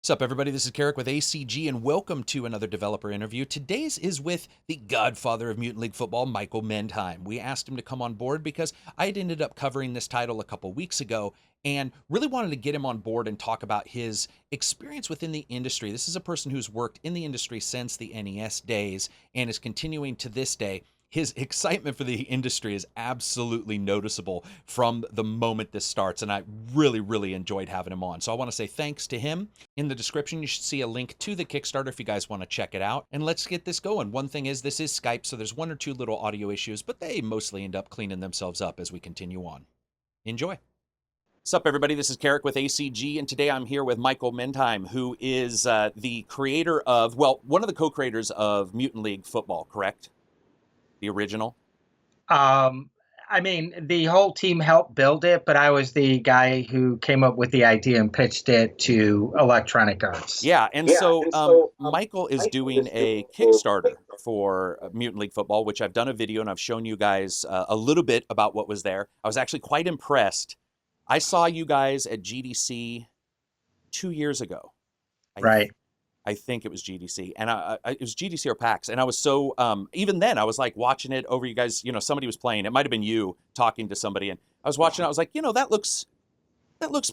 What's up, everybody? This is Karak with ACG, and welcome to another developer interview. Today's is with the godfather of Mutant League Football, Michael Mendheim. We asked him to come on board because I had ended up covering this title a couple weeks ago and really wanted to get him on board and talk about his experience within the industry. This is a person who's worked in the industry since the NES days and is continuing to this day. His excitement for the industry is absolutely noticeable from the moment this starts, and I really enjoyed having him on. So I want to say thanks to him. In the description, you should see a link to the Kickstarter if you guys want to check it out. And let's get this going. One thing is, this is Skype, so there's one or two little audio issues, but they mostly end up cleaning themselves up as we continue on. Enjoy. What's up, everybody? This is Karak with ACG, and today I'm here with Michael Mendheim, who is the creator of, well, one of the co-creators of Mutant League Football, correct? The original? I mean, the whole team helped build it, but I was the guy who came up with the idea and pitched it to Electronic Arts. Yeah, Michael is doing a Kickstarter for Mutant League Football, which I've done a video and I've shown you guys a little bit about what was there. I was actually quite impressed. I saw you guys at GDC 2 years ago. Right. I think it was GDC, and it was GDC or PAX, and I was so, even then, I was like watching it over you guys, somebody was playing, it might have been you talking to somebody, and I was watching it, I was like, that looks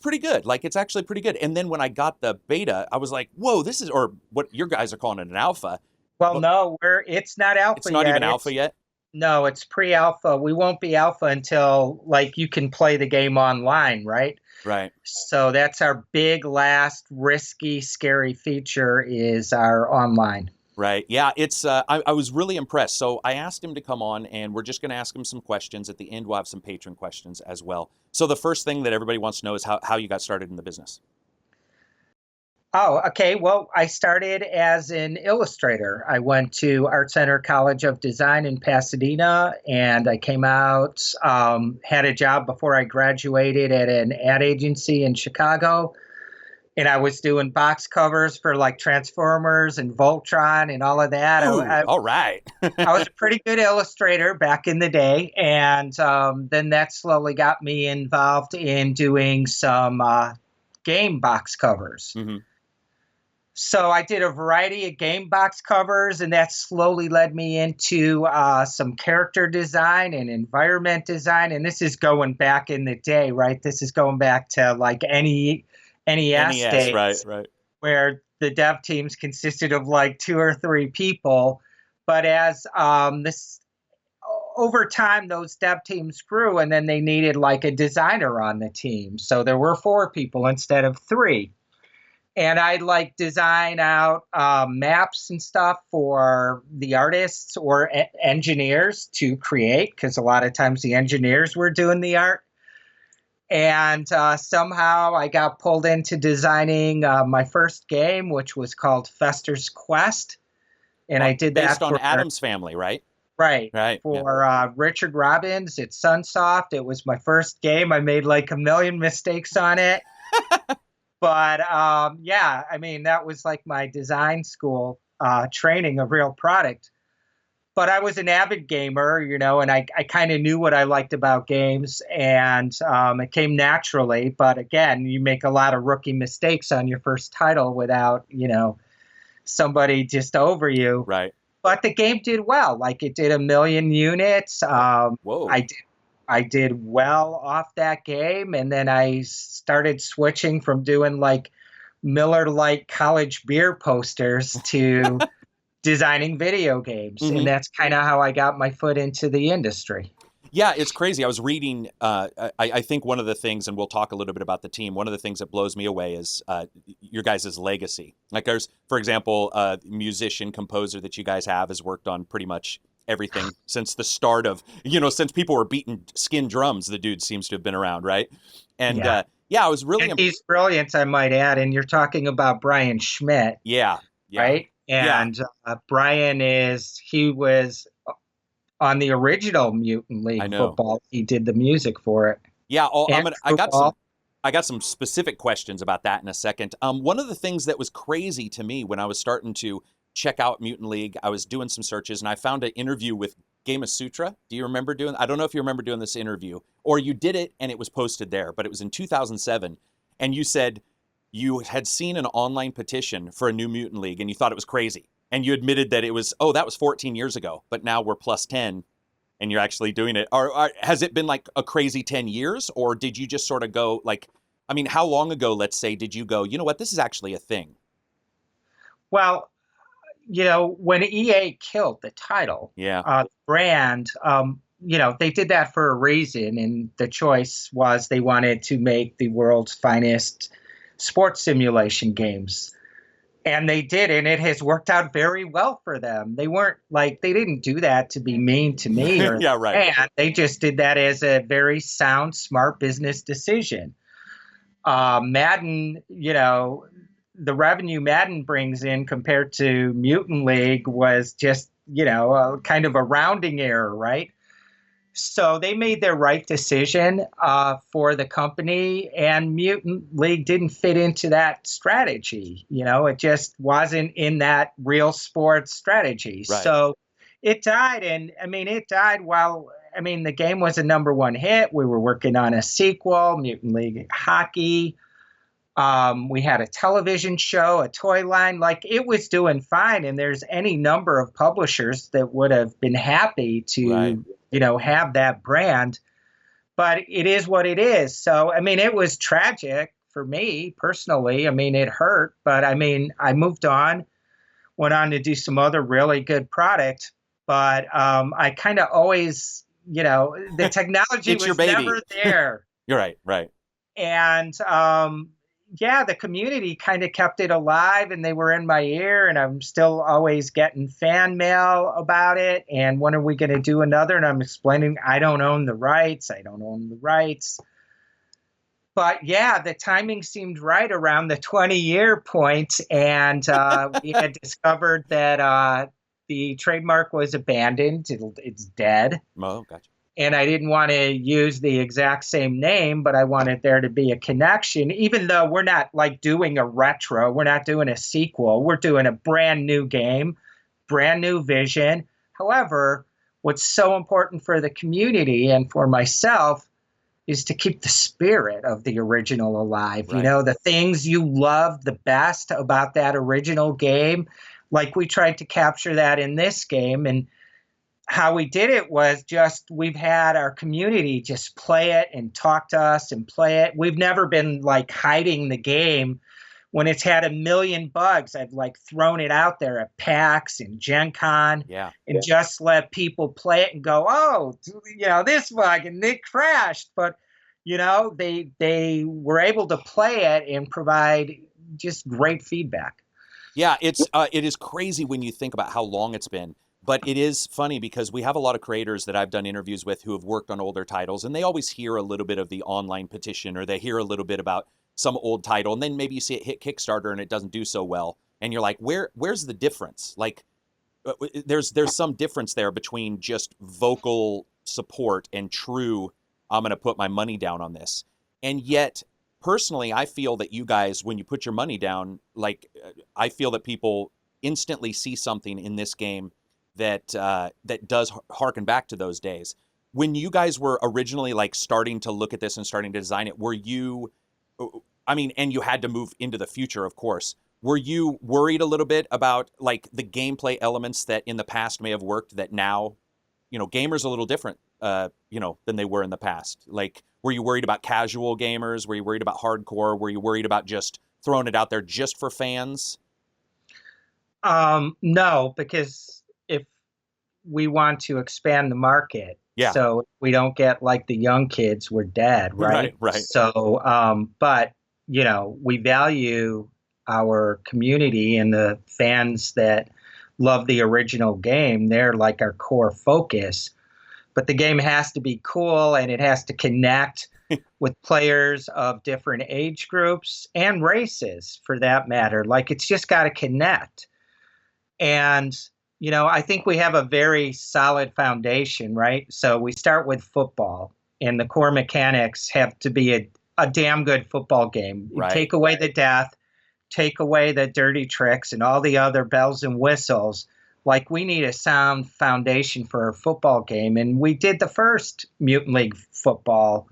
pretty good, like, it's actually pretty good, and then when I got the beta, I was like, whoa, this is, or what your guys are calling it, an alpha. Well, no, it's not alpha yet. It's not even alpha yet? No, it's pre-alpha. We won't be alpha until, like, you can play the game online, right? Right. So that's our big, last, risky, scary feature is our online. Right. Yeah, it's. I was really impressed. So I asked him to come on, and we're just going to ask him some questions. At the end, we'll have some patron questions as well. So the first thing that everybody wants to know is how you got started in the business. Oh, okay. Well, I started as an illustrator. I went to Art Center College of Design in Pasadena, and I came out, had a job before I graduated at an ad agency in Chicago. And I was doing box covers for like Transformers and Voltron and all of that. Ooh, all right. I was a pretty good illustrator back in the day. And then that slowly got me involved in doing some game box covers. Mm-hmm. So I did a variety of game box covers, and that slowly led me into some character design and environment design. And this is going back in the day, right? This is going back to like NES days, right. Where the dev teams consisted of like 2 or 3 people. But as over time, those dev teams grew, and then they needed like a designer on the team. So there were 4 people instead of 3. And I'd like design out maps and stuff for the artists or engineers to create, because a lot of times the engineers were doing the art. And somehow I got pulled into designing my first game, which was called Fester's Quest. And I did that based on Addams Family, right? Right. For yeah. Richard Robbins at Sunsoft. It was my first game. I made like a million mistakes on it. But yeah, I mean, that was like my design school training, a real product. But I was an avid gamer, and I kind of knew what I liked about games, and it came naturally. But again, you make a lot of rookie mistakes on your first title without, somebody just over you. Right. But the game did well. Like, it did 1 million units. Whoa. I did well off that game, and then I started switching from doing like Miller Lite college beer posters to designing video games. Mm-hmm. And that's kind of how I got my foot into the industry. Yeah, it's crazy. I was reading, I think one of the things, and we'll talk a little bit about the team, one of the things that blows me away is your guys' legacy. Like, there's, for example, musician, composer that you guys have has worked on pretty much everything since the start of, since people were beating skin drums, the dude seems to have been around, right? And yeah, I was really... And he's brilliant, I might add, and you're talking about Brian Schmidt. Yeah. Right? And Brian he was on the original Mutant League Football. He did the music for it. Yeah, I got some specific questions about that in a second. One of the things that was crazy to me when I was starting to check out Mutant League, I was doing some searches, and I found an interview with Game of Sutra. Do you remember I don't know if you remember doing this interview, or you did it and it was posted there, but it was in 2007. And you said, you had seen an online petition for a new Mutant League and you thought it was crazy. And you admitted that it was, oh, that was 14 years ago, but now we're plus 10 and you're actually doing it. Has it been like a crazy 10 years, or did you just sort of go like, I mean, how long ago, let's say, did you go, you know what, this is actually a thing? Well, when EA killed the title, Yeah. brand, they did that for a reason. And the choice was they wanted to make the world's finest sports simulation games. And they did, and it has worked out very well for them. They didn't do that to be mean to me or yeah, right. and they just did that as a very sound, smart business decision. Madden, the revenue Madden brings in compared to Mutant League was just, kind of a rounding error, right? So they made their right decision for the company, and Mutant League didn't fit into that strategy. It just wasn't in that real sports strategy. Right. So it died, and it died while, the game was a #1 hit. We were working on a sequel, Mutant League Hockey. We had a television show, a toy line, like it was doing fine. And there's any number of publishers that would have been happy to, right. Have that brand, but it is what it is. So, it was tragic for me personally. It hurt, but I moved on, went on to do some other really good product, but I kind of always, the technology It's your was baby. never there. You're right. Right. And, the community kind of kept it alive, and they were in my ear, and I'm still always getting fan mail about it. And when are we going to do another? And I'm explaining, I don't own the rights. But the timing seemed right around the 20-year point. And we had discovered that the trademark was abandoned. It's dead. Oh, gotcha. And I didn't want to use the exact same name, but I wanted there to be a connection, even though we're not like doing a retro. We're not doing a sequel. We're doing a brand new game, brand new vision. However, what's so important for the community and for myself is to keep the spirit of the original alive. Right. The things you loved the best about that original game, like we tried to capture that in this game. And how we did it was just, we've had our community just play it and talk to us and play it. We've never been like hiding the game. When it's had 1 million bugs, I've like thrown it out there at PAX and Gen Con and just let people play it and go, oh, this bug and it crashed. But, they were able to play it and provide just great feedback. Yeah, it is crazy when you think about how long it's been. But it is funny because we have a lot of creators that I've done interviews with who have worked on older titles, and they always hear a little bit of the online petition, or they hear a little bit about some old title, and then maybe you see it hit Kickstarter and it doesn't do so well, and you're like, where's the difference? Like, there's some difference there between just vocal support and true, I'm going to put my money down on this. And yet, personally, I feel that you guys, when you put your money down, like, I feel that people instantly see something in this game that does harken back to those days. When you guys were originally like starting to look at this and starting to design it, were you, and you had to move into the future, of course, were you worried a little bit about like the gameplay elements that in the past may have worked that now, gamers are a little different, than they were in the past? Like, were you worried about casual gamers? Were you worried about hardcore? Were you worried about just throwing it out there just for fans? No, because if we want to expand the market, so we don't get like the young kids, we're dead, right? Right. So, but we value our community and the fans that love the original game. They're like our core focus. But the game has to be cool, and it has to connect with players of different age groups and races, for that matter. Like, it's just got to connect. And I think we have a very solid foundation, right? So we start with football, and the core mechanics have to be a damn good football game. Right. Take away the death, take away the dirty tricks and all the other bells and whistles. Like, we need a sound foundation for our football game. And we did the first Mutant League Football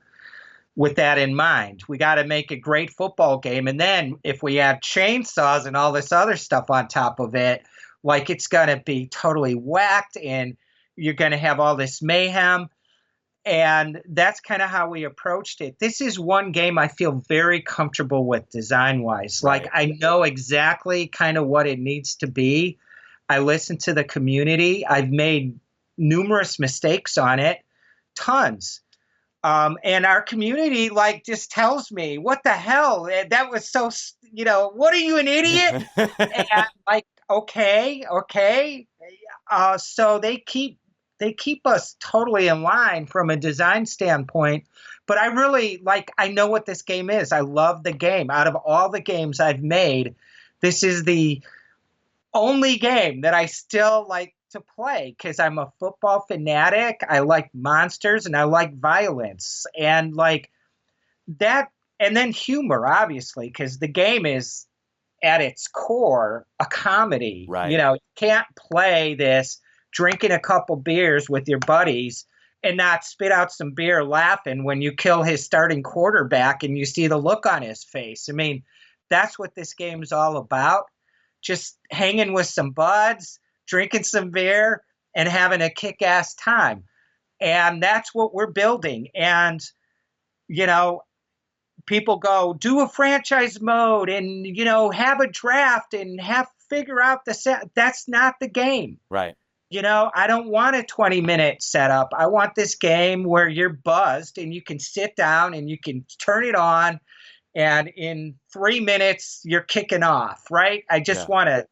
with that in mind. We got to make a great football game. And then if we add chainsaws and all this other stuff on top of it, like it's going to be totally whacked and you're going to have all this mayhem. And that's kind of how we approached it. This is one game I feel very comfortable with design-wise. Right. Like, I know exactly kind of what it needs to be. I listen to the community. I've made numerous mistakes on it, tons. And our community like just tells me, what the hell? That was so, what are you, an idiot? And like, okay. So they keep us totally in line from a design standpoint. But I know what this game is. I love the game. Out of all the games I've made, this is the only game that I still like to play because I'm a football fanatic. I like monsters and I like violence and like that. And then humor, obviously, because the game is at its core a comedy. Right. You can't play this drinking a couple beers with your buddies and not spit out some beer laughing when you kill his starting quarterback and you see the look on his face. I mean, that's what this game is all about. Just hanging with some buds, drinking some beer, and having a kick-ass time. And that's what we're building. And, people go, do a franchise mode and, have a draft and figure out the set. That's not the game. Right. I don't want a 20-minute setup. I want this game where you're buzzed and you can sit down and you can turn it on and in 3 minutes you're kicking off, right? I just want to,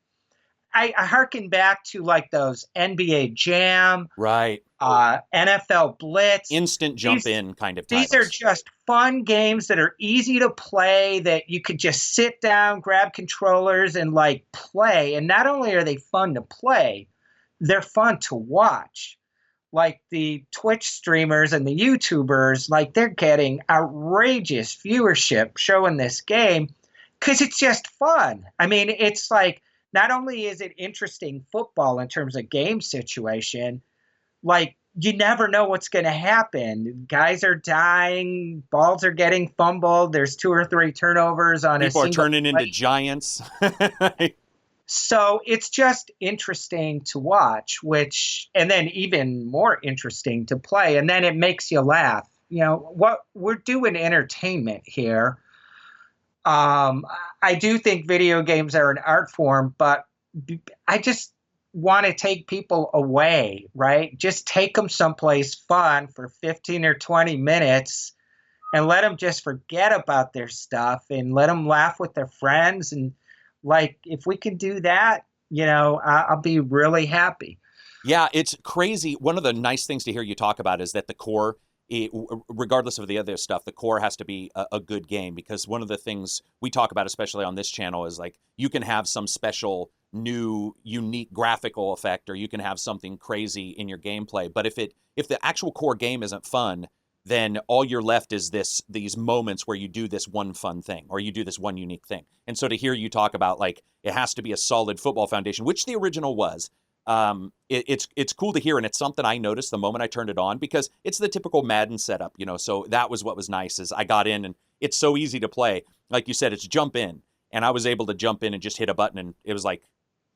I hearken back to like those NBA Jam, right? NFL Blitz, instant jump in kind of titles. These are just fun games that are easy to play that you could just sit down, grab controllers and like play. And not only are they fun to play, they're fun to watch. Like the Twitch streamers and the YouTubers, like they're getting outrageous viewership showing this game because it's just fun. I mean, it's like, not only is it interesting football in terms of game situation, like you never know what's going to happen. Guys are dying, balls are getting fumbled. There's 2 or 3 turnovers on People are turning play. into giants. So it's just interesting to watch, and then even more interesting to play. And then it makes you laugh. What we're doing entertainment here. I do think video games are an art form, but I just want to take people away, right? Just take them someplace fun for 15 or 20 minutes and let them just forget about their stuff and let them laugh with their friends. And like, if we can do that, I'll be really happy. Yeah, it's crazy. One of the nice things to hear you talk about is that the core, regardless of the other stuff, the core has to be a good game, because one of the things we talk about, especially on this channel, is like you can have some special new unique graphical effect, or you can have something crazy in your gameplay, but if the actual core game isn't fun, then all you're left is these moments where you do this one fun thing or you do this one unique thing. And so to hear you talk about like it has to be a solid football foundation, which the original was, it's cool to hear, and it's something I noticed the moment I turned it on, because it's the typical Madden setup, so that was what was nice, is I got in and it's so easy to play. Like you said, it's jump in, and I was able to jump in and just hit a button, and it was like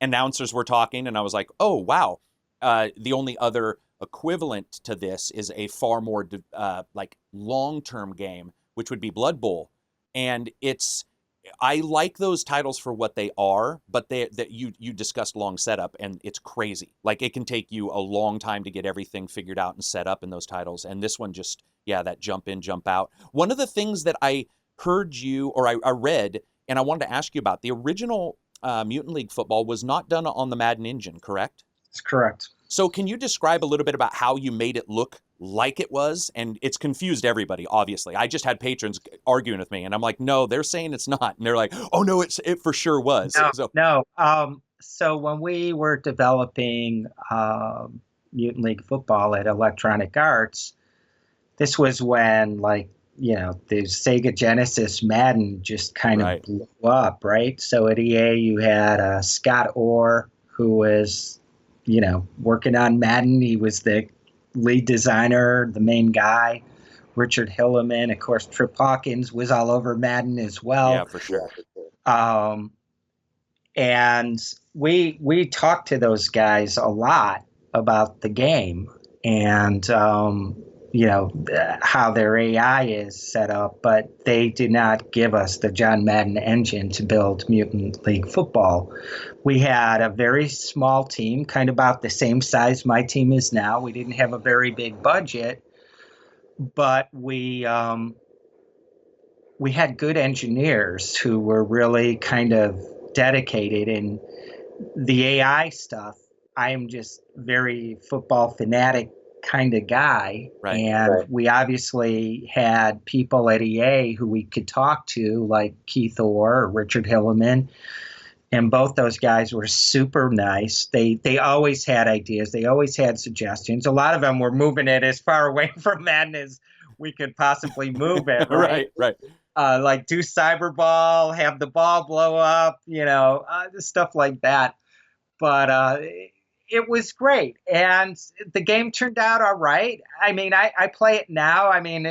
announcers were talking, and I was like, oh wow. The only other equivalent to this is a far more like long-term game, which would be Blood Bowl, and I like those titles for what they are, but that you discussed long setup, and it's crazy. Like it can take you a long time to get everything figured out and set up in those titles. And this one just, that jump in, jump out. One of the things that I heard you, or I read, and I wanted to ask you about, the original Mutant League Football was not done on the Madden engine, correct? That's correct. So can you describe a little bit about how you made it look like it was? And it's confused everybody, obviously. I just had patrons arguing with me, and I'm like, no, they're saying it's not. And they're like, oh, no, it for sure was. No. So when we were developing Mutant League Football at Electronic Arts, this was when, like, the Sega Genesis Madden just kind of blew up, right? So at EA, you had Scott Orr, who was working on Madden. He was the lead designer, the main guy. Richard Hilleman. Of course, Trip Hawkins was all over Madden as Yeah, well. for sure. Um, and we talked to those guys a lot about the game and how their AI is set up, but they did not give us the John Madden engine to build Mutant League Football. We had a very small team, kind of about the same size my team is now. We didn't have a very big budget, but we had good engineers who were really kind of dedicated. And the AI stuff, I am just very football fanatic kind of guy. Right. And we obviously had people at EA who we could talk to, like Keith Orr or Richard Hilleman. And both those guys were super nice. They always had ideas. They always had suggestions. A lot of them were moving it as far away from Madden as we could possibly move it. Right. Right. Like do cyberball, have the ball blow up, stuff like that. But it was great, and the game turned out all right. I mean, I play it now. I mean,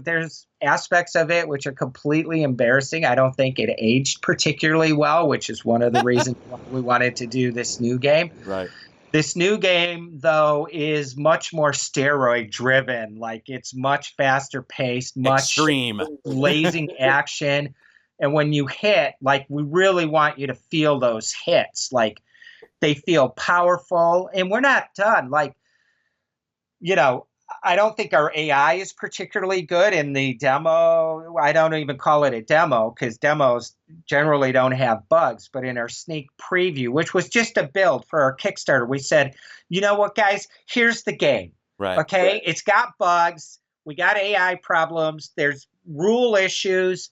there's aspects of it which are completely embarrassing. I don't think it aged particularly well, which is one of the reasons why we wanted to do this new game. Right. This new game, though, is much more steroid driven. Like, it's much faster paced, much extreme, blazing action. And when you hit, like, we really want you to feel those hits. Like, they feel powerful, and we're not done. Like, I don't think our AI is particularly good in the demo. I don't even call it a demo because demos generally don't have bugs. But in our sneak preview, which was just a build for our Kickstarter, we said, you know what, guys, here's the game. Right. Okay, right. It's got bugs. We got AI problems. There's rule issues.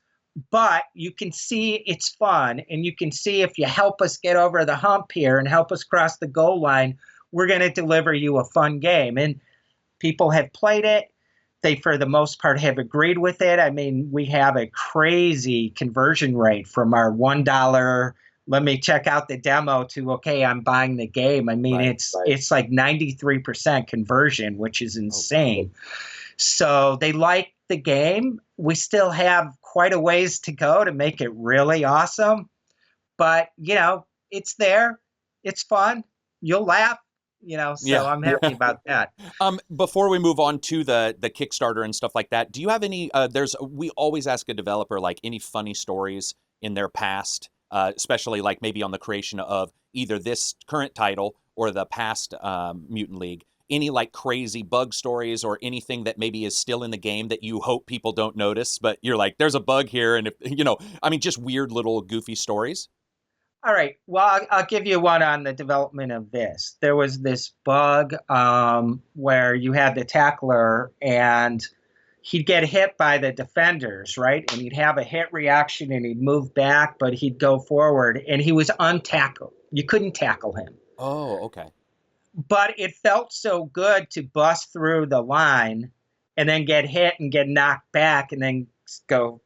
But you can see it's fun, and you can see if you help us get over the hump here and help us cross the goal line, we're going to deliver you a fun game. And people have played it. They, for the most part, have agreed with it. I mean, we have a crazy conversion rate from our $1, let me check out the demo, to, okay, I'm buying the game. I mean, it's like 93% conversion, which is insane. Oh, wow. So they like the game. We still have quite a ways to go to make it really awesome. But, it's there. It's fun. You'll laugh. So yeah. I'm happy about that. Before we move on to the Kickstarter and stuff like that, do you have any, we always ask a developer, like, any funny stories in their past, especially like maybe on the creation of either this current title or the past Mutant League, any like crazy bug stories or anything that maybe is still in the game that you hope people don't notice, but you're like, there's a bug here. And if, just weird little goofy stories. All right. Well, I'll give you one on the development of this. There was this bug where you had the tackler and he'd get hit by the defenders, right? And he'd have a hit reaction and he'd move back, but he'd go forward and he was untackled. You couldn't tackle him. Oh, okay. But it felt so good to bust through the line and then get hit and get knocked back and then go,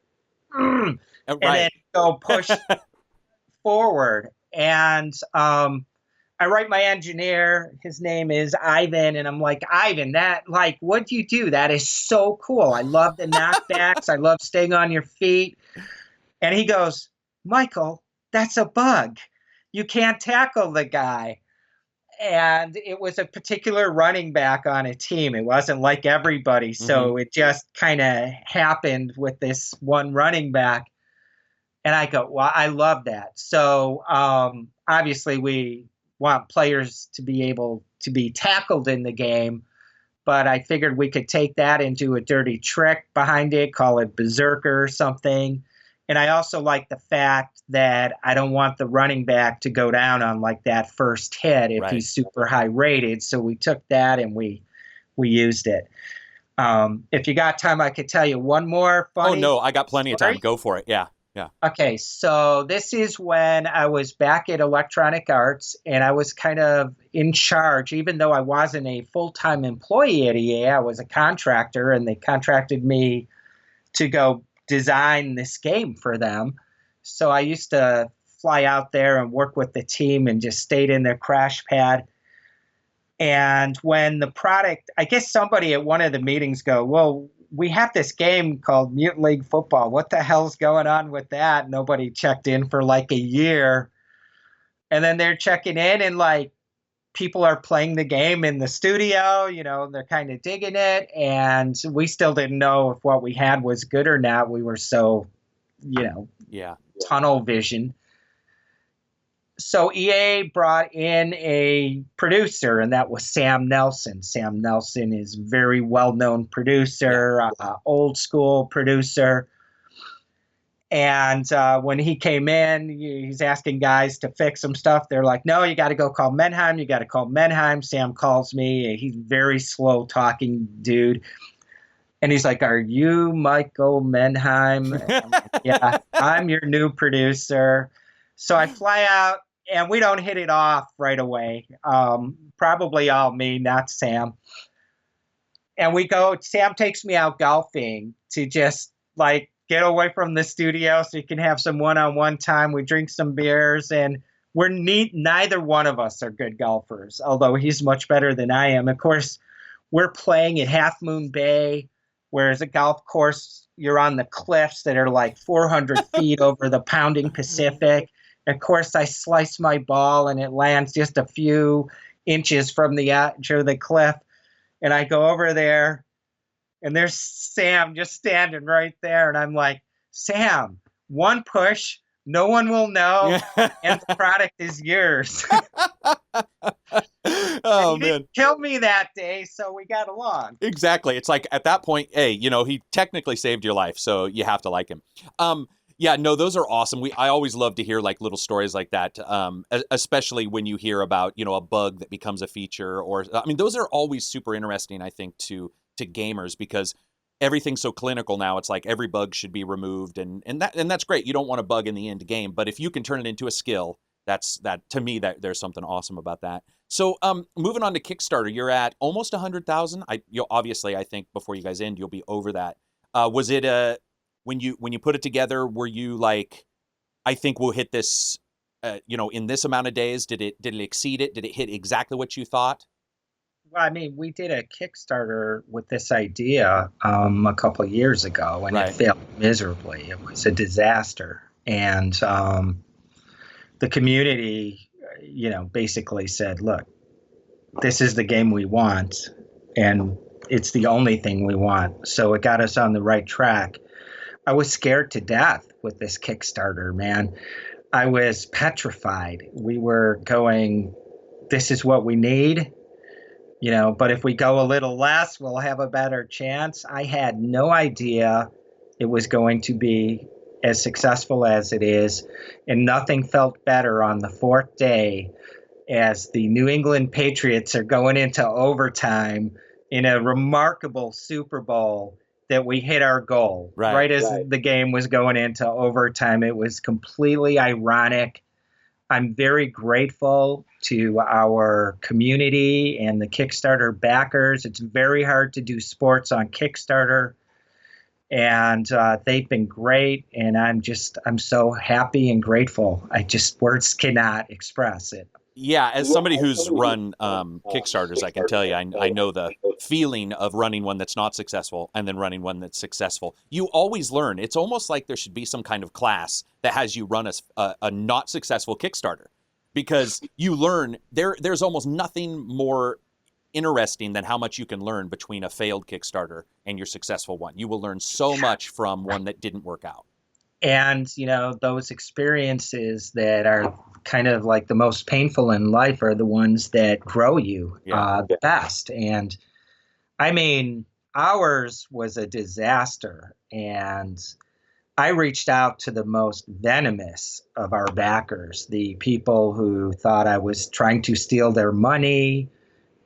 and then go push forward. And I write my engineer, his name is Ivan, and I'm like, Ivan, what'd you do? That is so cool. I love the knockbacks. I love staying on your feet. And he goes, Michael, that's a bug. You can't tackle the guy. And it was a particular running back on a team. It wasn't like everybody. So it just kind of happened with this one running back. And I go, well, I love that. So obviously we want players to be able to be tackled in the game. But I figured we could take that and do a dirty trick behind it, call it Berserker or something. And I also like the fact that I don't want the running back to go down on like that first hit if he's super high rated. So we took that and we used it. If you got time, I could tell you one more funny. Oh, no, I got plenty of time. Go for it. Yeah. Yeah. Okay, so this is when I was back at Electronic Arts and I was kind of in charge, even though I wasn't a full-time employee at EA, I was a contractor, and they contracted me to go design this game for them. So I used to fly out there and work with the team and just stayed in their crash pad. And when the product, I guess somebody at one of the meetings go, well, we have this game called Mutant League Football. What the hell's going on with that? Nobody checked in for like a year. And then they're checking in and like people are playing the game in the studio, they're kind of digging it. And we still didn't know if what we had was good or not. We were so, Yeah. tunnel vision. So EA brought in a producer, and that was Sam Nelson. Sam Nelson is a very well-known producer, old school producer. And when he came in, he's asking guys to fix some stuff. They're like, no, you got to go call Mendheim. You got to call Mendheim. Sam calls me. He's a very slow talking dude. And he's like, are you Michael Mendheim? I'm like, yeah, I'm your new producer. So I fly out, and we don't hit it off right away. Probably all me, not Sam. And Sam takes me out golfing to just like get away from the studio so you can have some one-on-one time. We drink some beers, and neither one of us are good golfers, although he's much better than I am. Of course, we're playing at Half Moon Bay, whereas a golf course, you're on the cliffs that are like 400 feet over the pounding Pacific. Of course, I slice my ball, and it lands just a few inches from the edge of the cliff. And I go over there, and there's Sam just standing right there. And I'm like, Sam, one push, no one will know, and the product is yours. Oh, he didn't kill me that day, so we got along. Exactly. It's like at that point, hey, he technically saved your life, so you have to like him. Yeah, no, those are awesome. I always love to hear like little stories like that, especially when you hear about, a bug that becomes a feature, or, those are always super interesting, I think, to gamers, because everything's so clinical now. It's like every bug should be removed, and that's great. You don't want a bug in the end game, but if you can turn it into a skill, to me, that there's something awesome about that. So, moving on to Kickstarter, you're at almost 100,000. Obviously, I think before you guys end, you'll be over that. Was it when you put it together, were you like, I think we'll hit this, in this amount of days? Did it exceed it? Did it hit exactly what you thought? Well, we did a Kickstarter with this idea a couple of years ago, and It failed miserably. It was a disaster, and the community, basically said, "Look, this is the game we want, and it's the only thing we want." So it got us on the right track. I was scared to death with this Kickstarter, man. I was petrified. We were going, "This is what we need." But if we go a little less, we'll have a better chance. I had no idea it was going to be as successful as it is. And nothing felt better on the fourth day as the New England Patriots are going into overtime in a remarkable Super Bowl that we hit our goal right as the game was going into overtime. It was completely ironic. I'm very grateful to our community and the Kickstarter backers. It's very hard to do sports on Kickstarter, and they've been great. And I'm so happy and grateful. Words cannot express it. Yeah, as somebody who's run Kickstarters, I can tell you, I know the feeling of running one that's not successful and then running one that's successful. You always learn. It's almost like there should be some kind of class that has you run a not successful Kickstarter, because you learn there's almost nothing more interesting than how much you can learn between a failed Kickstarter and your successful one. You will learn so much from one that didn't work out. And, those experiences that are kind of like the most painful in life are the ones that grow you the best. And ours was a disaster. And I reached out to the most venomous of our backers, the people who thought I was trying to steal their money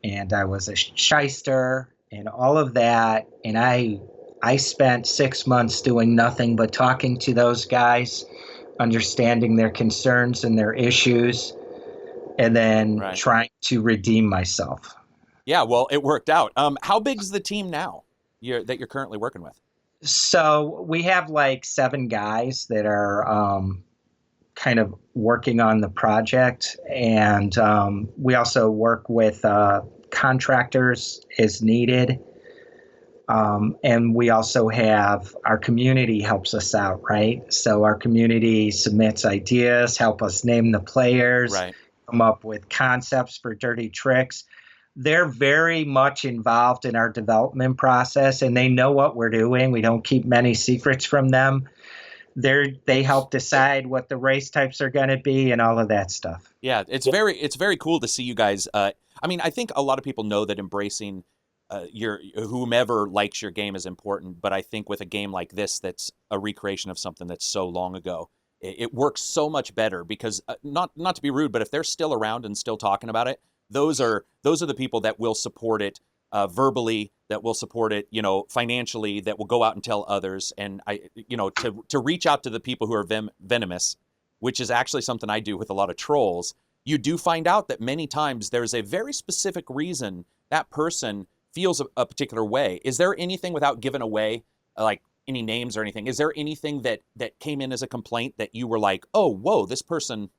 and I was a shyster and all of that. And I spent 6 months doing nothing but talking to those guys, understanding their concerns and their issues, and then trying to redeem myself. Yeah, well, it worked out. How big is the team now that you're currently working with? So we have like 7 guys that are kind of working on the project, and we also work with contractors as needed. And we also have our community helps us out, right? So our community submits ideas, help us name the players, Right. come up with concepts for dirty tricks. They're very much involved in our development process, and they know what we're doing. We don't keep many secrets from them. They help decide what the race types are going to be and all of that stuff. Yeah, it's very cool to see you guys. I mean, I think a lot of people know that embracing your whomever likes your game is important, but I think with a game like this, that's a recreation of something that's so long ago, it works so much better because not to be rude, but if they're still around and still talking about it, those are the people that will support it verbally, that will support it, financially, that will go out and tell others, and to reach out to the people who are venomous, which is actually something I do with a lot of trolls. You do find out that many times there's a very specific reason that person feels a particular way. Is there anything, without giving away like any names or anything, is there anything that came in as a complaint that you were like, oh, whoa, this person,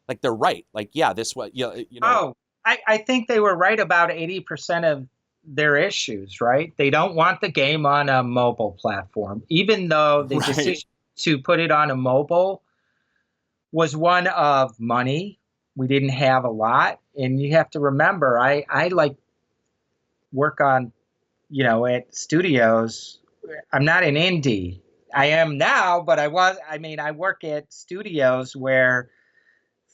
like, they're right, like, yeah, this what, yeah, Oh, I think they were right about 80% of their issues, right? They don't want the game on a mobile platform, even though the right, decision to put it on a mobile was one of money. We didn't have a lot. And you have to remember, I like work on, at studios. I'm not an indie. I am now, but I work at studios where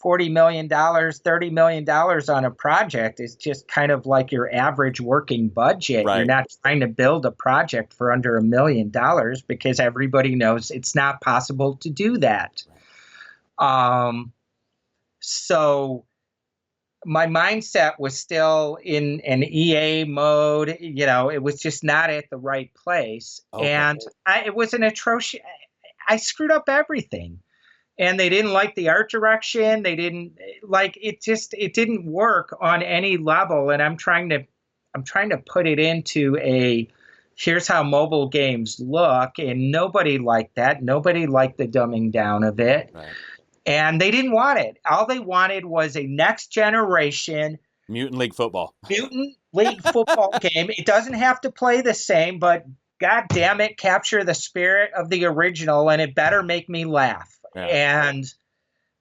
$40 million, $30 million on a project is just kind of like your average working budget. You're right, not trying to build a project for under $1 million because everybody knows it's not possible to do that. So my mindset was still in an EA mode. It was just not at the right place. okay, And it was an atrocious, I screwed up everything. And they didn't like the art direction. They didn't like it. It didn't work on any level. And I'm trying to put it into here's how mobile games look. And nobody liked that. Nobody liked the dumbing down of it. right. And they didn't want it. All they wanted was a next generation Mutant League Football. Mutant League Football game. It doesn't have to play the same, but God damn it, capture the spirit of the original, and it better make me laugh. Yeah. And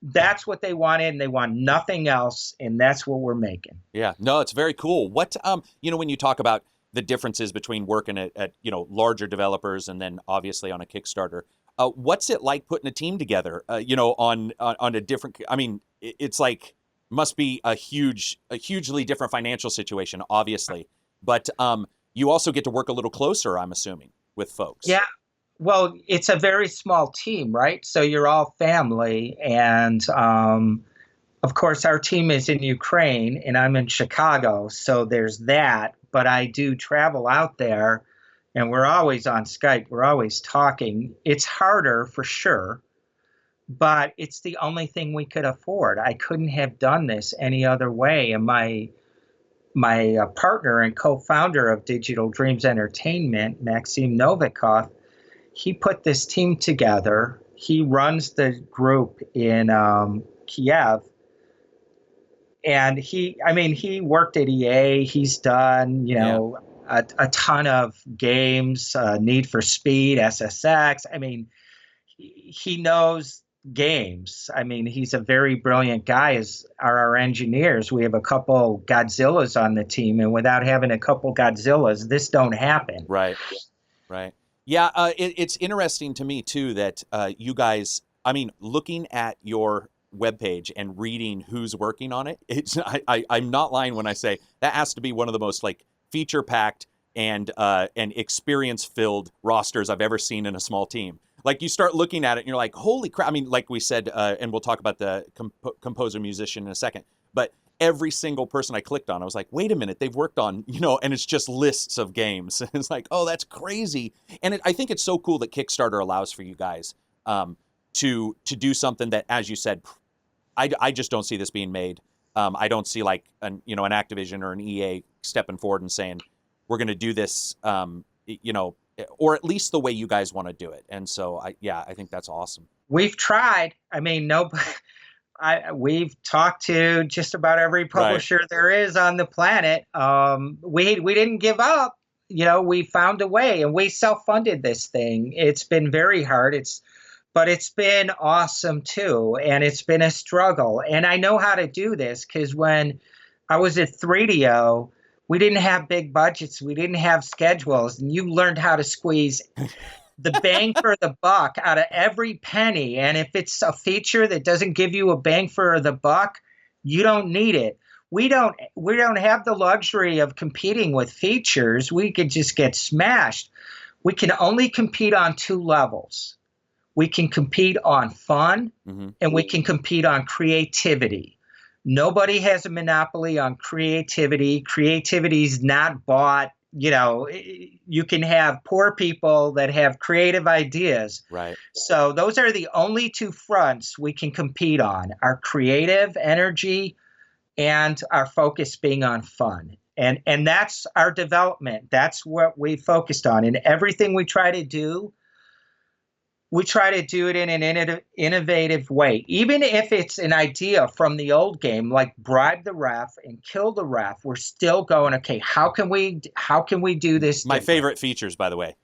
that's what they wanted, and they want nothing else, and that's what we're making. Yeah, no, it's very cool. What when you talk about the differences between working at larger developers and then obviously on a Kickstarter, what's it like putting a team together? On a different. I mean, it's like must be a hugely different financial situation, obviously, but you also get to work a little closer, I'm assuming, with folks. Yeah. Well, it's a very small team, right? So you're all family. And of course, our team is in Ukraine and I'm in Chicago. So there's that. But I do travel out there and we're always on Skype. We're always talking. It's harder for sure, but it's the only thing we could afford. I couldn't have done this any other way. And my partner and co-founder of Digital Dreams Entertainment, Maxim Novikov, he put this team together. He runs the group in Kiev. And he worked at EA. He's done, a ton of games, Need for Speed, SSX. He knows games. He's a very brilliant guy, as are our engineers. We have a couple Godzillas on the team. And without having a couple Godzillas, this don't happen. Right, right. Yeah, it's interesting to me, too, that you guys, looking at your webpage and reading who's working on it, I'm not lying when I say that has to be one of the most, feature-packed and experience-filled rosters I've ever seen in a small team. Like, you start looking at it, and you're like, holy crap. Like we said, and we'll talk about the composer-musician in a second, but every single person I clicked on, I was like, wait a minute, they've worked on, and it's just lists of games. And it's like, oh, that's crazy. And I think it's so cool that Kickstarter allows for you guys to do something that, as you said, I just don't see this being made. I don't see an Activision or an EA stepping forward and saying, we're going to do this, or at least the way you guys want to do it. And so, I think that's awesome. We've tried. We've talked to just about every publisher there is on the planet. We didn't give up. we found a way, and we self-funded this thing. It's been very hard. But it's been awesome too, and it's been a struggle. And I know how to do this because when I was at 3DO, we didn't have big budgets, we didn't have schedules, and you learned how to squeeze the bang for the buck out of every penny. And if it's a feature that doesn't give you a bang for the buck, you don't need it. We don't have the luxury of competing with features. We could just get smashed. We can only compete on two levels. We can compete on fun, and we can compete on creativity. Nobody has a monopoly on creativity. Creativity is not bought. You can have poor people that have creative ideas. Right. So those are the only two fronts we can compete on: our creative energy and our focus being on fun. And that's our development. That's what we focused on. And everything we try to do it in an innovative way. Even if it's an idea from the old game, like bribe the ref and kill the ref, we're still going, okay, how can we do this? My favorite features, by the way.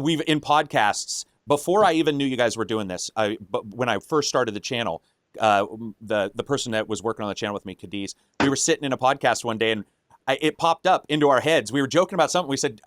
We've in podcasts, before I even knew you guys were doing this, but when I first started the channel, the person that was working on the channel with me, Cadiz, we were sitting in a podcast one day, and it popped up into our heads. We were joking about something. We said,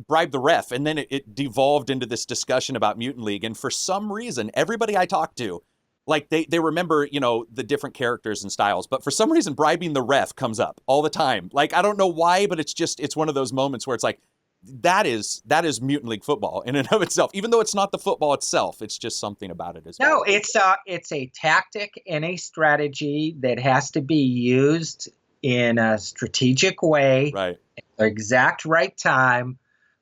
bribe the ref, and then it devolved into this discussion about Mutant League. And for some reason, everybody I talked to, like they remember, the different characters and styles, but for some reason, bribing the ref comes up all the time. Like, I don't know why, but it's one of those moments where it's like, that is Mutant League Football in and of itself. Even though it's not the football itself, it's just something about it as well. No, it's a tactic and a strategy that has to be used in a strategic way, right, at the exact right time.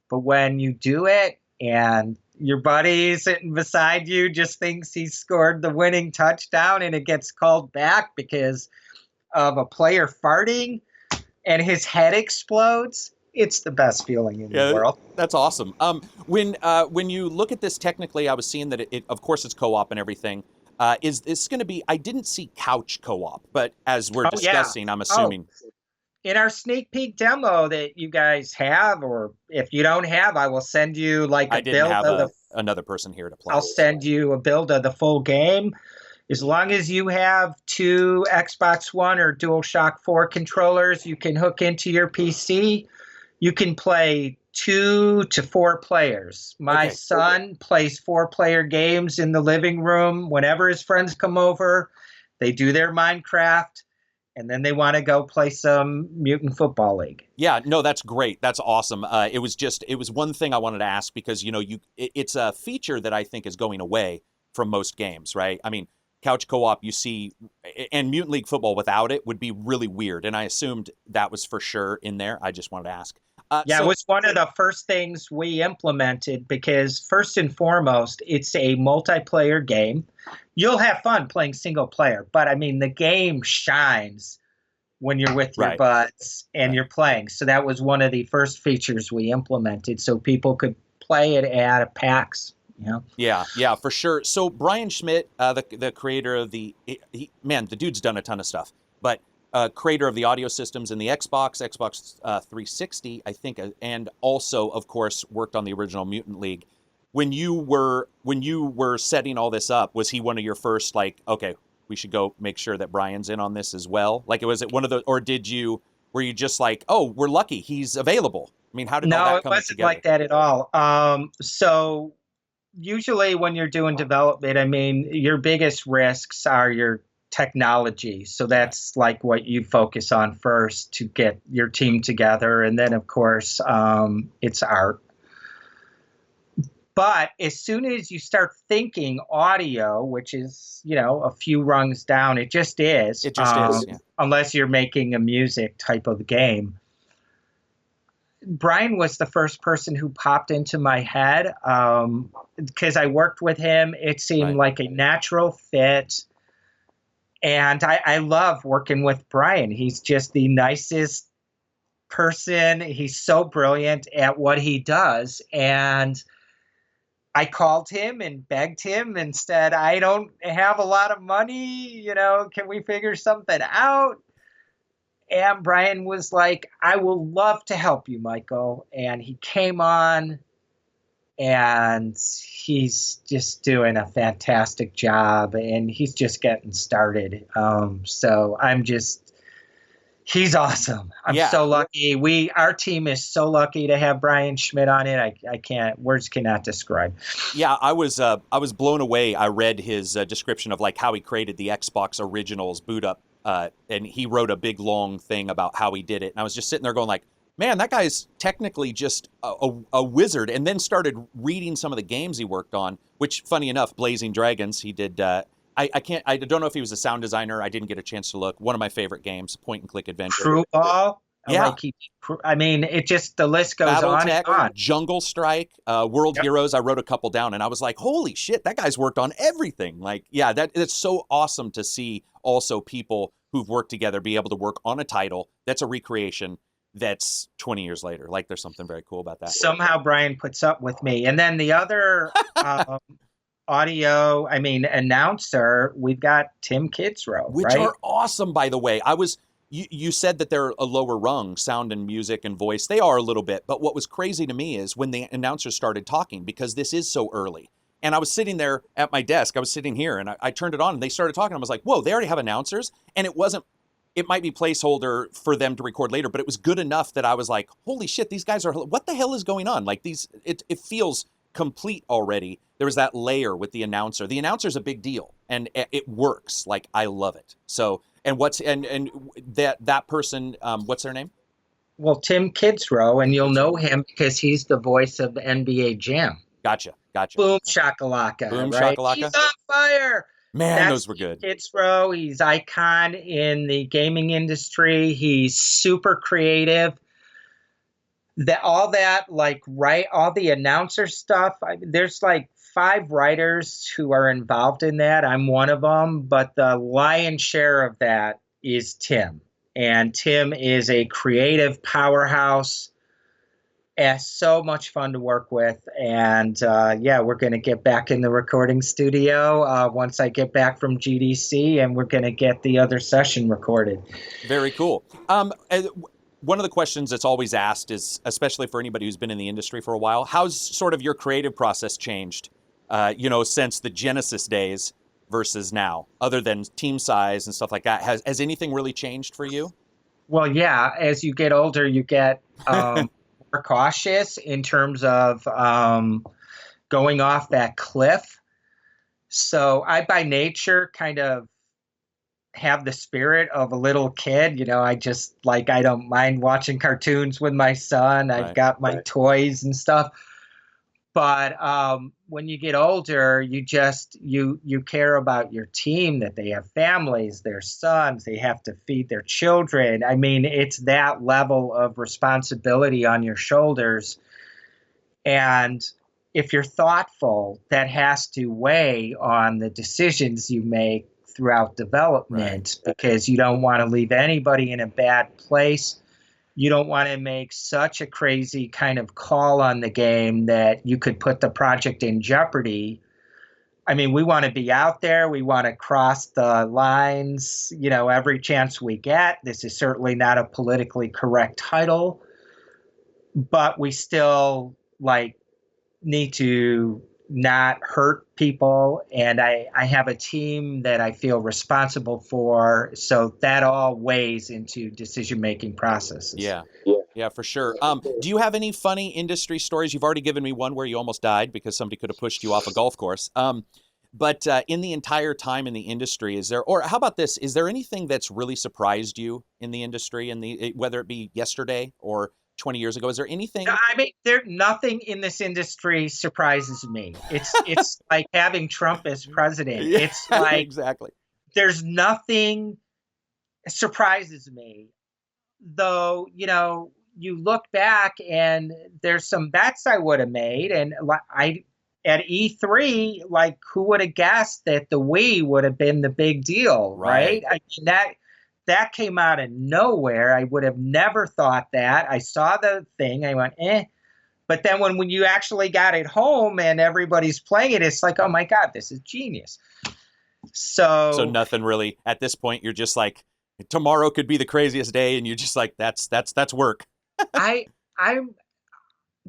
But when you do it and your buddy sitting beside you just thinks he scored the winning touchdown and it gets called back because of a player farting and his head explodes, it's the best feeling in the world. That's awesome. When you look at this technically, I was seeing that it of course it's co-op and everything. Is this going to be, I didn't see couch co-op, but as we're discussing, I'm assuming. In our sneak peek demo that you guys have, or if you don't have, I will send you like a build of another person here to play. I'll send you a build of the full game. As long as you have two Xbox One or DualShock 4 controllers, you can hook into your PC. You can play 2 to 4 players. My son plays 4-player games in the living room. Whenever his friends come over, they do their Minecraft, and then they want to go play some Mutant Football League. Yeah, no, that's great. That's awesome. It was one thing I wanted to ask because, it's a feature that I think is going away from most games, right? I mean, couch co-op you see, and Mutant League Football without it would be really weird. And I assumed that was for sure in there. I just wanted to ask. It was one of the first things we implemented because first and foremost, it's a multiplayer game. You'll have fun playing single player, but I mean, the game shines when you're with your buds and you're playing. So that was one of the first features we implemented so people could play it at PAX. Yeah, for sure. So Brian Schmidt, the creator of the dude's done a ton of stuff, but creator of the audio systems in the Xbox 360, I think, and also, of course, worked on the original Mutant League. When you were setting all this up, was he one of your first, like, okay, we should go make sure that Brian's in on this as well? Like, was it one of the, or were you just like, oh, we're lucky he's available? I mean, how did all that come together? No, it wasn't like that at all. So usually when you're doing development, I mean, your biggest risks are your technology. So that's like what you focus on first to get your team together. And then, of course, it's art. But as soon as you start thinking audio, which is, a few rungs down, it just is. It just is, yeah. Unless you're making a music type of game. Brian was the first person who popped into my head because I worked with him. It seemed like a natural fit. And I love working with Brian. He's just the nicest person. He's so brilliant at what he does. And I called him and begged him and said, I don't have a lot of money. Can we figure something out? And Brian was like, I will love to help you, Michael. And he came on, and he's just doing a fantastic job, and he's just getting started. So he's awesome. I'm Yeah. so lucky. Our team is so lucky to have Brian Schmidt on it. I can't, words cannot describe. Yeah, I was blown away. I read his description of like how he created the Xbox Originals boot up, and he wrote a big long thing about how he did it. And I was just sitting there going like, man, that guy's technically just a wizard. And then started reading some of the games he worked on, which, funny enough, Blazing Dragons, he did. I don't know if he was a sound designer. I didn't get a chance to look. One of my favorite games, point and click adventure. True Ball. Yeah. I mean, it just, the list goes on and on. Jungle Strike, World Heroes. I wrote a couple down, and I was like, "Holy shit, that guy's worked on everything!" Like, yeah, that's so awesome to see. Also, people who've worked together be able to work on a title that's a recreation that's 20 years later. Like, there's something very cool about that. Somehow Brian puts up with me, and then the other announcer, we've got Tim Kidsrow, which right? are awesome, by the way. You said that they're a lower rung, sound and music and voice. They are a little bit, but what was crazy to me is when the announcers started talking, because this is so early. And I was sitting there at my desk, I was sitting here, and I turned it on, and they started talking. I was like, whoa, they already have announcers? And it might be placeholder for them to record later, but it was good enough that I was like, holy shit, these guys what the hell is going on? Like, it feels complete already. There was that layer with the announcer. The announcer's a big deal, and it works. Like, I love it. So, and that person, what's their name? Well, Tim Kidsrow, and you'll know him because he's the voice of the NBA Jam. Gotcha. Boom shakalaka. Boom right? shakalaka. He's on fire. Man, those were good. Kidsrow. He's icon in the gaming industry. He's super creative. All the announcer stuff. There's like 5 writers who are involved in that. I'm one of them, but the lion's share of that is Tim. And Tim is a creative powerhouse. So much fun to work with. And we're going to get back in the recording studio once I get back from GDC, and we're going to get the other session recorded. Very cool. One of the questions that's always asked is, especially for anybody who's been in the industry for a while, how's sort of your creative process changed, since the Genesis days versus now, other than team size and stuff like that? Has anything really changed for you? Well, yeah, as you get older, you get more cautious in terms of going off that cliff. So I, by nature, kind of have the spirit of a little kid. I don't mind watching cartoons with my son. I've got my toys and stuff. But when you get older, you care about your team, that they have families, their sons, they have to feed their children. I mean, it's that level of responsibility on your shoulders. And if you're thoughtful, that has to weigh on the decisions you make throughout development, because you don't want to leave anybody in a bad place. You don't want to make such a crazy kind of call on the game that you could put the project in jeopardy. I mean, we want to be out there. We want to cross the lines, every chance we get. This is certainly not a politically correct title, but we still need to not hurt people. And I have a team that I feel responsible for. So that all weighs into decision-making processes. Yeah, for sure. Do you have any funny industry stories? You've already given me one where you almost died because somebody could have pushed you off a golf course. But in the entire time in the industry, or how about this? Is there anything that's really surprised you in the industry, whether it be yesterday or 20 years ago? Is there anything? I mean, nothing in this industry surprises me. It's like having Trump as president. Yeah, it's like exactly. There's nothing surprises me, though. You look back and there's some bets I would have made, and at E3, who would have guessed that the Wii would have been the big deal, right? I mean, that came out of nowhere. I would have never thought that. I saw the thing, I went, eh. But then when you actually got it home and everybody's playing it, it's like, oh my God, this is genius. So nothing really, at this point, you're just like, Tomorrow could be the craziest day, and you're just like, that's work. I I'm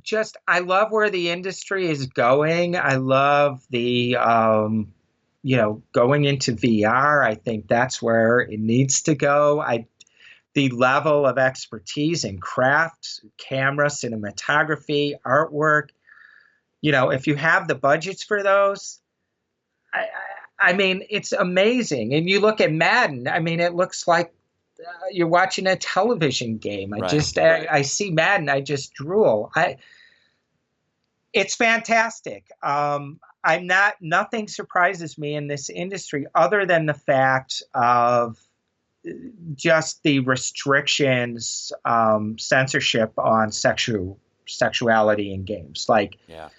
just I love where the industry is going. I love the going into VR. I think that's where it needs to go. I The level of expertise in craft, camera, cinematography, artwork, if you have the budgets for those, I, I mean, it's amazing. And you look at Madden, I mean, it looks like you're watching a television game. Right. I see Madden, I just drool. It's fantastic. Nothing surprises me in this industry other than the fact of just the restrictions, censorship on sexuality in games. Like, Yeah.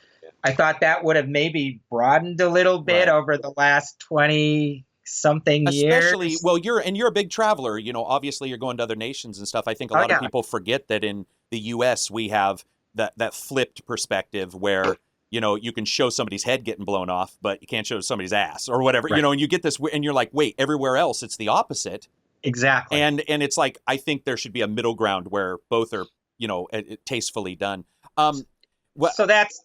I thought that would have maybe broadened a little bit Right. over the last 20 something Especially, years. well, you're a big traveler. Obviously you're going to other nations and stuff. I think a Oh lot of yeah, people forget that in the U.S. we have that flipped perspective where you can show somebody's head getting blown off, but you can't show somebody's ass or whatever. right. And you get this, and you're like, wait, everywhere else it's the opposite. Exactly. And it's like, I think there should be a middle ground where both are tastefully done. What So that's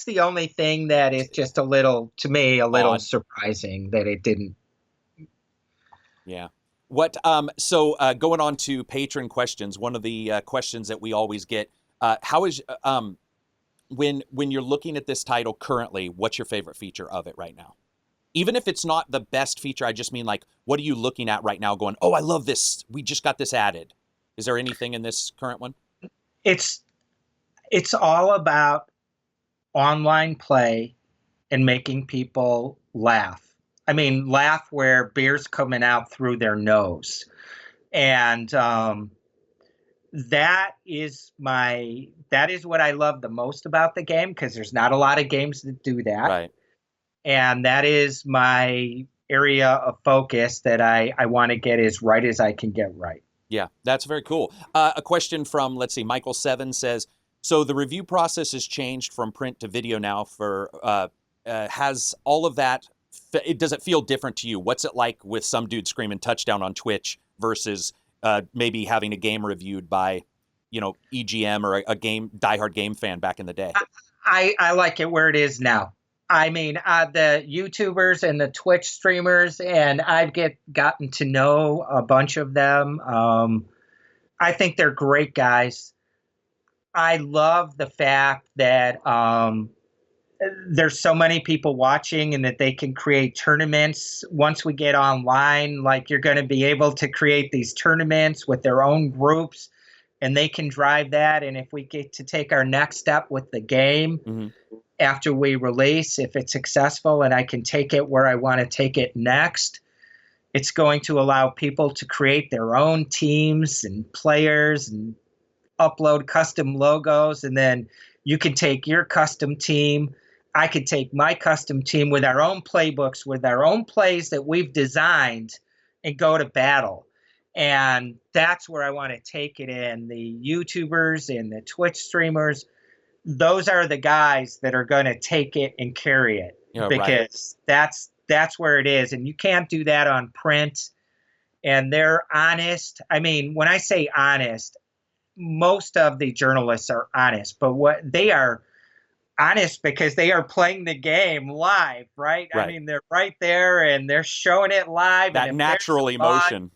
the only thing that is just to me, a little odd? surprising that it didn't. Yeah. What so going on to patron questions, one of the questions that we always get, how is when you're looking at this title currently, what's your favorite feature of it right now? Even if it's not the best feature, I just mean, like, what are you looking at right now going, oh, I love this, we just got this added? Is there anything in this current one? It's it's all about online play and making people laugh. I mean, laugh where beer's coming out through their nose. And that is what I love the most about the game, because there's not a lot of games that do that. Right. And that is my area of focus that I want to get as right as I can get right. Yeah, that's very cool. A question from, let's see, Michael Seven says, so the review process has changed from print to video now. Has all of that, does it feel different to you? What's it like with some dude screaming touchdown on Twitch versus maybe having a game reviewed by, EGM or a diehard game fan back in the day? I like it where it is now. I mean, the YouTubers and the Twitch streamers, and I've gotten to know a bunch of them. I think they're great guys. I love the fact that there's so many people watching, and that they can create tournaments. Once we get online, like, you're going to be able to create these tournaments with their own groups, and they can drive that. And if we get to take our next step with the game, Mm-hmm. after we release, if it's successful and I can take it where I want to take it next, it's going to allow people to create their own teams and players and upload custom logos. And then you can take your custom team. I could take my custom team with our own playbooks, with our own plays that we've designed, and go to battle. And that's where I want to take it in. The YouTubers and the Twitch streamers, those are the guys that are going to take it and carry it, because that's where it is. And you can't do that on print. And they're honest. I mean, when I say honest, most of the journalists are honest, but what they are honest because they are playing the game live, right? I mean, they're right there and they're showing it live. That and natural emotion.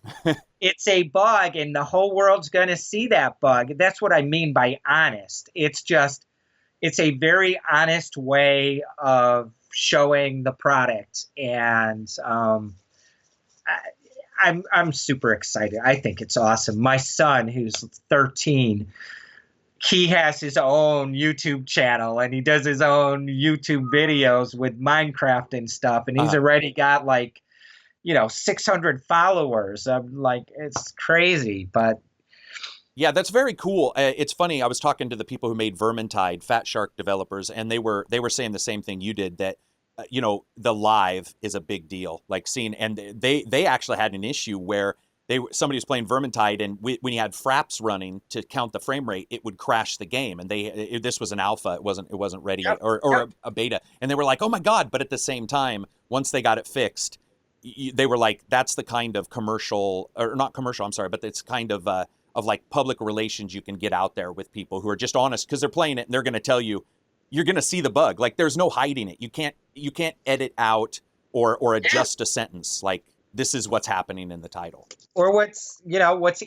It's a bug, and the whole world's going to see that bug. That's what I mean by honest. It's a very honest way of showing the product. And I'm super excited. I think it's awesome. My son, who's 13, he has his own YouTube channel, and he does his own YouTube videos with Minecraft and stuff. And he's already got 600 followers. I'm like, it's crazy, but yeah, that's very cool. It's funny. I was talking to the people who made Vermintide, Fat Shark developers, and they were saying the same thing you did, that the live is a big deal. Like, seeing, and they actually had an issue where somebody was playing Vermintide, and when you had fraps running to count the frame rate, it would crash the game. And this was an alpha; it wasn't ready, or a beta, and they were like, "Oh my god!" But at the same time, once they got it fixed, they were like, that's the kind of commercial, or not commercial, I'm sorry, but it's kind of like public relations you can get out there with people who are just honest, because they're playing it and they're going to tell you, you're going to see the bug. Like, there's no hiding it. You can't edit out or adjust a sentence. Like, this is what's happening in the title. Or what's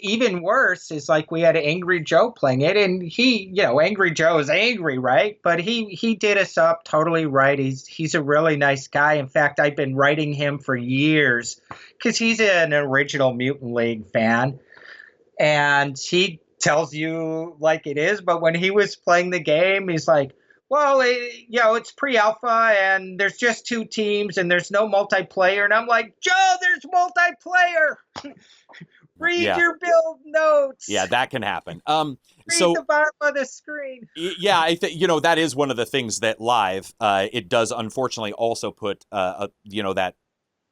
even worse is, like, we had Angry Joe playing it, and he, Angry Joe is angry, right? But he did us up totally right. He's a really nice guy. In fact, I've been writing him for years because he's an original Mutant League fan, and he tells you like it is. But when he was playing the game, he's like, well, it's pre-alpha and there's just 2 teams and there's no multiplayer. And I'm like, Joe, there's multiplayer. Read your build notes. Yeah, that can happen. Read the bottom of the screen. Yeah, I think, that is one of the things that live, it does unfortunately also put, that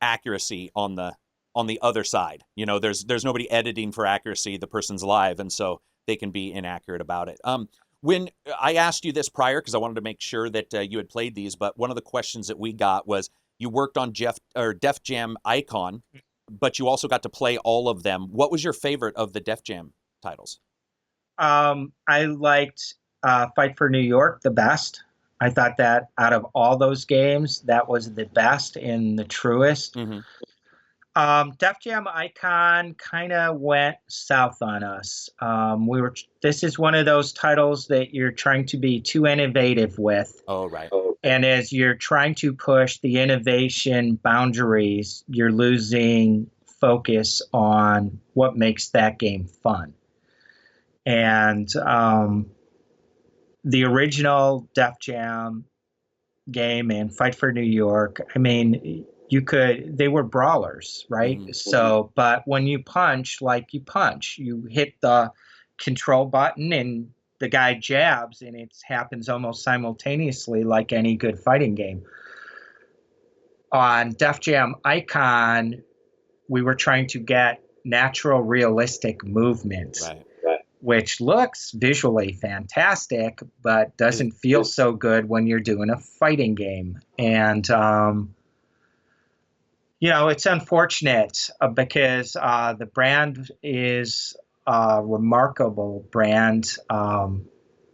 accuracy on the other side. There's nobody editing for accuracy. The person's live, and so they can be inaccurate about it. When I asked you this prior, because I wanted to make sure that you had played these, but one of the questions that we got was, you worked on Def Jam Icon, but you also got to play all of them. What was your favorite of the Def Jam titles? I liked Fight for New York the best. I thought that out of all those games, that was the best and the truest. Mm-hmm. Def Jam Icon kind of went south on us. This is one of those titles that you're trying to be too innovative with. Oh, right. And as you're trying to push the innovation boundaries, you're losing focus on what makes that game fun. And the original Def Jam game and Fight for New York, I mean, they were brawlers, right? Mm-hmm. So, but when you punch, you hit the control button and the guy jabs, and it happens almost simultaneously like any good fighting game. On Def Jam Icon, we were trying to get natural, realistic movements, right. Which looks visually fantastic, but doesn't feel so good when you're doing a fighting game. And it's unfortunate because the brand is a remarkable brand.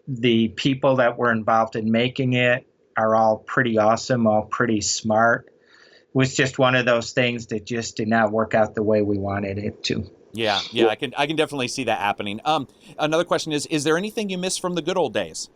The people that were involved in making it are all pretty awesome, all pretty smart. It was just one of those things that just did not work out the way we wanted it to. Yeah, I can definitely see that happening. Another question is there anything you miss from the good old days?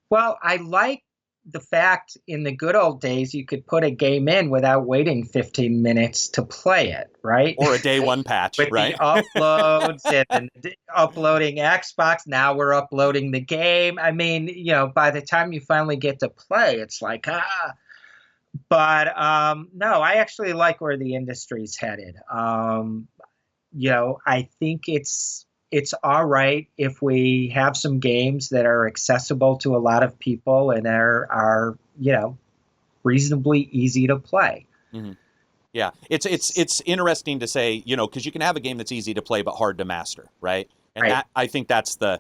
Well, I like the fact in the good old days you could put a game in without waiting 15 minutes to play it, right? Or a day one patch, with right? The uploads and uploading Xbox. Now we're uploading the game. I mean, by the time you finally get to play, it's like, But no, I actually like where the industry's headed. I think it's all right if we have some games that are accessible to a lot of people and are reasonably easy to play. Mm-hmm. Yeah, it's interesting to say, because you can have a game that's easy to play but hard to master, right? And right. That, I think that's the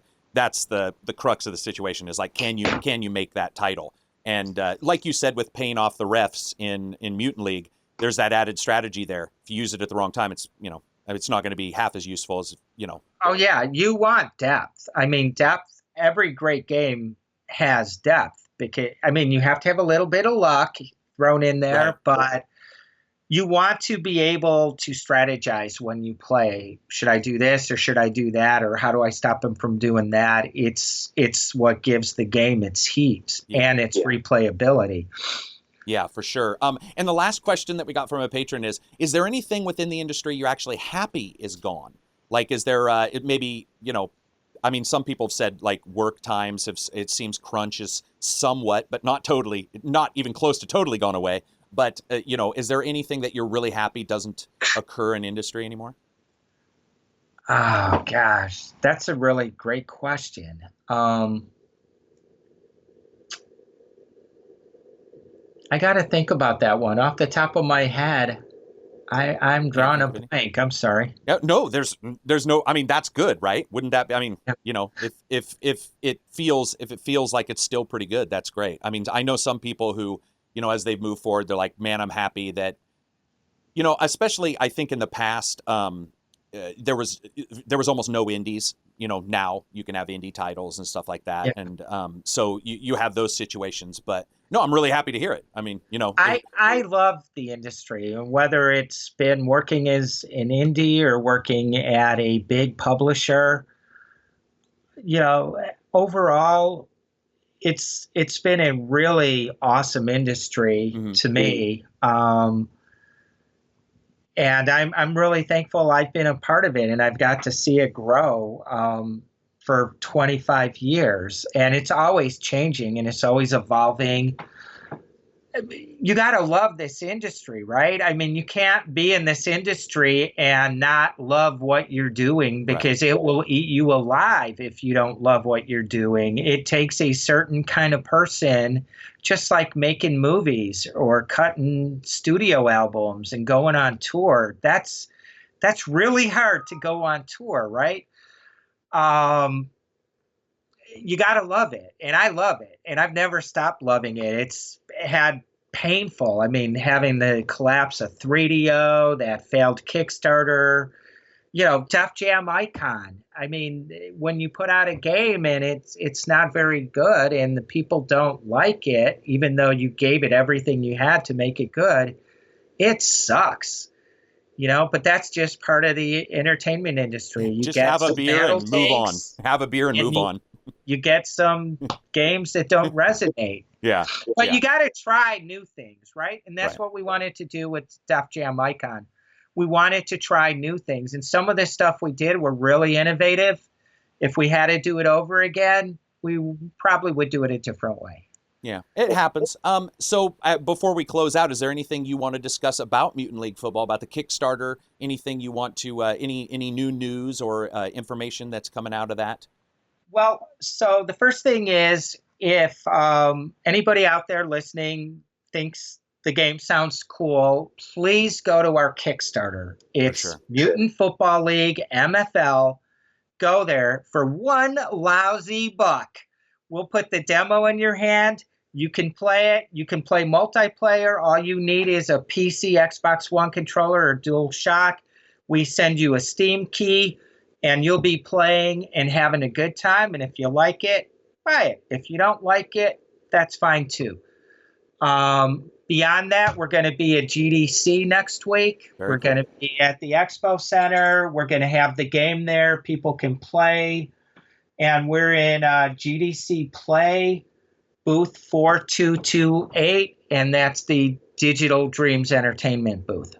crux of the situation is like, can you make that title? And like you said, with paying off the refs in Mutant League, there's that added strategy there. If you use it at the wrong time, it's not going to be half as useful as. Oh yeah, you want depth. I mean, depth. Every great game has depth because you have to have a little bit of luck thrown in there, right. But you want to be able to strategize when you play. Should I do this or should I do that, or how do I stop them from doing that? It's what gives the game its heat and its replayability. Yeah, for sure. And the last question that we got from a patron is there anything within the industry you're actually happy is gone? Like, is there, some people have said like work times, it seems crunch is somewhat, but not totally, not even close to totally gone away. But, is there anything that you're really happy doesn't occur in industry anymore? Oh, gosh, that's a really great question. I got to think about that one. Off the top of my head, I'm drawing a blank. I'm sorry. No, there's no. That's good, right? Wouldn't that be? If it feels like it's still pretty good, that's great. I know some people who you know, as they've moved forward, they're like, man, I'm happy that, you know, especially I think in the past, there was almost no indies. You know, now you can have indie titles and stuff like that, Yeah. and so you have those situations. But no, I'm really happy to hear it. I mean, you know, I love the industry, and whether it's been working as an indie or working at a big publisher, you know, overall, it's been a really awesome industry mhm. to me. And I'm really thankful I've been a part of it, and I've got to see it grow for 25 years, and it's always changing and it's always evolving. You got to love this industry, right? I mean, you can't be in this industry and not love what you're doing, Right. because it will eat you alive if you don't love what you're doing. It takes a certain kind of person, just like making movies or cutting studio albums and going on tour. That's really hard to go on tour, right? Um, you got to love it, and I love it, and I've never stopped loving it. It's had painful, I mean, having the collapse of 3DO, that failed Kickstarter, you know, Def Jam Icon. I mean, when you put out a game and it's not very good and the people don't like it, even though you gave it everything you had to make it good, it sucks. You know, but that's just part of the entertainment industry. You Just get have a some beer battle and move on. tanks, Have a beer and move you, on. you get some games that don't resonate. Yeah. But Yeah. you got to try new things, right? And that's Right. what we wanted to do with Def Jam Icon. We wanted to try new things. And some of the stuff we did were really innovative. If we had to do it over again, we probably would do it a different way. Yeah, it happens. So before we close out, is there anything you want to discuss about Mutant League Football, about the Kickstarter? Anything you want to, any new news or information that's coming out of that? Well, so the first thing is, if anybody out there listening thinks the game sounds cool, please go to our Kickstarter. It's sure. Mutant Football League, MFL. Go there for one lousy buck. We'll put the demo in your hand. You can play it. You can play multiplayer. All you need is a PC, Xbox One controller, or DualShock. We send you a Steam key, and you'll be playing and having a good time. And if you like it, buy it. If you don't like it, that's fine too. Beyond that, we're going to be at GDC next week. Very We're going to be at the Expo Center. We're going to have the game there. People can play. And we're in GDC Play, booth 4228, and that's the Digital Dreams Entertainment booth.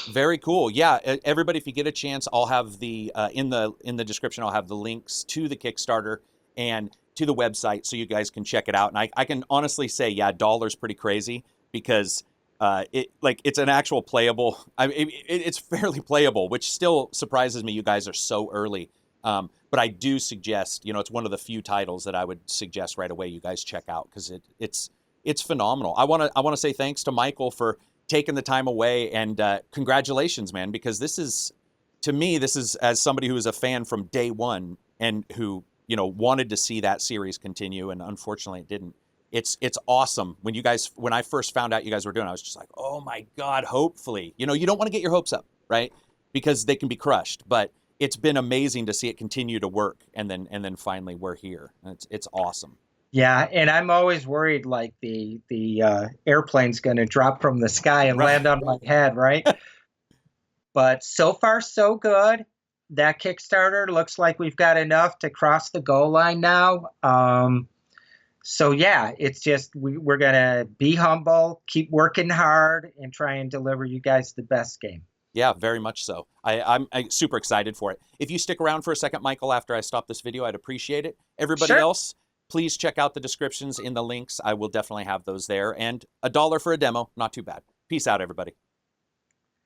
Very cool. Yeah, everybody, if you get a chance, I'll have the in the description. I'll have the links to the Kickstarter and to the website, so you guys can check it out. And I can honestly say, yeah, dollar's pretty crazy, because it's an actual playable. It's fairly playable, which still surprises me. You guys are so early, but I do suggest, you know, it's one of the few titles that I would suggest right away you guys check out, because it's phenomenal. I want to say thanks to Michael for taking the time away, and congratulations, man, because this is, to me, this is, as somebody who is a fan from day one and who, you know, wanted to see that series continue, and unfortunately it didn't. It's awesome. When I first found out you guys were doing it, I was just like, oh my God, hopefully. You know, you don't want to get your hopes up, right? Because they can be crushed, but it's been amazing to see it continue to work, and then finally we're here. It's awesome. Yeah, and I'm always worried, like the airplane's going to drop from the sky and land on my head, right? But so far, so good. That Kickstarter looks like we've got enough to cross the goal line now. So yeah, it's just we're going to be humble, keep working hard, and try and deliver you guys the best game. Yeah, very much so. I'm super excited for it. If you stick around for a second, Michael, after I stop this video, I'd appreciate it. Everybody else, please check out the descriptions in the links. I will definitely have those there. And $1 for a demo, not too bad. Peace out, everybody.